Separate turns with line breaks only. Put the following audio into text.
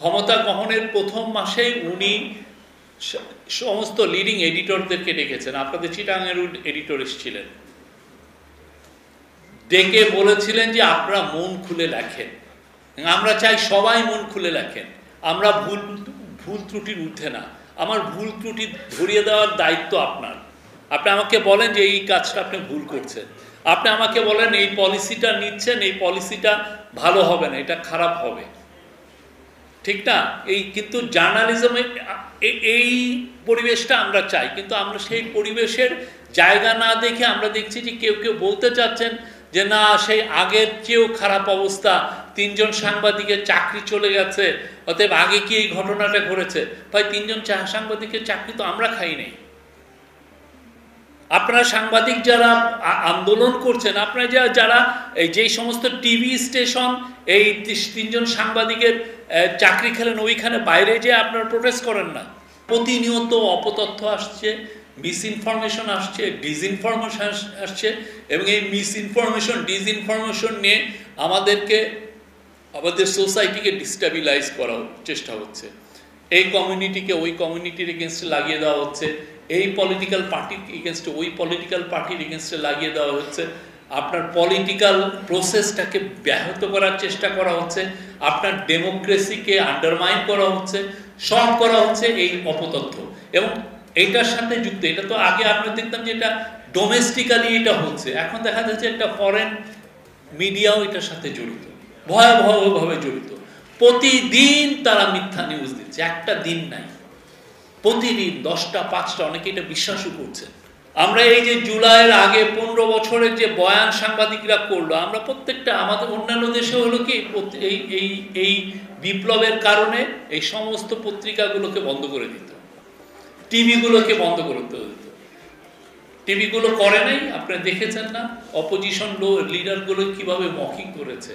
ক্ষমতা গ্রহণের প্রথম মাসেই উনি সমস্ত লিডিং এডিটরদেরকে ডেকেছেন। আপনাদের চিটাগাংয়ের এডিটর এসেছিলেন, ডেকে বলেছিলেন যে আপনারা মন খুলে লেখেন, আমরা চাই সবাই মন খুলে লেখেন, আমরা ভুল ত্রুটির ঊর্ধ্বে না, আমার ভুল ত্রুটি ধরিয়ে দেওয়ার দায়িত্ব আপনার। আপনি আমাকে বলেন যে এই কাজটা আপনি ভুল করছেন, আপনি আমাকে বলেন এই পলিসিটা নিচ্ছেন, এই পলিসিটা ভালো হবে না, এটা খারাপ হবে, ঠিক না? এই কিন্তু জার্নালিজমে এই পরিবেশটা আমরা চাই, কিন্তু আমরা সেই পরিবেশের জায়গা না দেখে আমরা দেখছি যে কেউ কেউ বলতে চাচ্ছেন যে না, সেই আগের চেয়েও খারাপ অবস্থা, 3 জন সাংবাদিকের চাকরি চলে গেছে, অতএব আগে কি এই ঘটনাটা ঘটেছে? ভাই, 3 জন সাংবাদিকের চাকরি তো আমরা খাই নাই। আপনারা সাংবাদিক যারা আন্দোলন করছেন, আপনারা যারা এই যেই সমস্ত টিভি স্টেশন এই 3 জন সাংবাদিকের চাকরি খেলেন, ওইখানে বাইরে যে আপনারা প্রোটেস্ট করেন না? প্রতিনিয়ত অপতথ্য আসছে, মিসইনফরমেশন আসছে, ডিসইনফরমেশন আসছে, এবং এই মিসইনফরমেশন ডিসইনফরমেশন নিয়ে আমাদের সোসাইটিকে ডিস্টেবিলাইজ করার চেষ্টা হচ্ছে। এই কমিউনিটিকে ওই কমিউনিটির এগেনস্টে লাগিয়ে দেওয়া হচ্ছে, এই পলিটিক্যাল পার্টির এগেনস্টে ওই পলিটিক্যাল পার্টির এগেনস্টে লাগিয়ে দেওয়া হচ্ছে, আপনার পলিটিক্যাল প্রসেসটাকে ব্যাহত করার চেষ্টা করা হচ্ছে, আপনার ডেমোক্রেসিকে আন্ডারমাইন করা হচ্ছে, সব করা হচ্ছে এই অপতথ্য। এবং এইটার সাথে যুক্ত, এটা তো আগে আমরা দেখতাম যে এটা ডোমেস্টিক্যালি এটা হচ্ছে, এখন দেখা যাচ্ছে একটা ফরেন মিডিয়াও এটার সাথে জড়িত, ভয়াবহভাবে জড়িত। প্রতিদিন তারা মিথ্যা নিউজ দিচ্ছে, একটা দিন নাই, প্রতিদিন 10টা 5টা, অনেকে এটা বিশ্বাসও করছে। আমরা এই যে জুলাইয়ের আগে 15 বছরের যে বয়ান সাংবাদিকরা করলো, আমরা প্রত্যেকটা, আমাদের অন্যান্য দেশে হলো কি, এই বিপ্লবের কারণে এই সমস্ত পত্রিকাগুলোকে বন্ধ করে দিত, টিভিগুলোকে বন্ধ করে দিত। টিভিগুলো করে নাই, আপনারা দেখেছেন না অপোজিশন লিডারগুলো কিভাবে মকিং করেছে।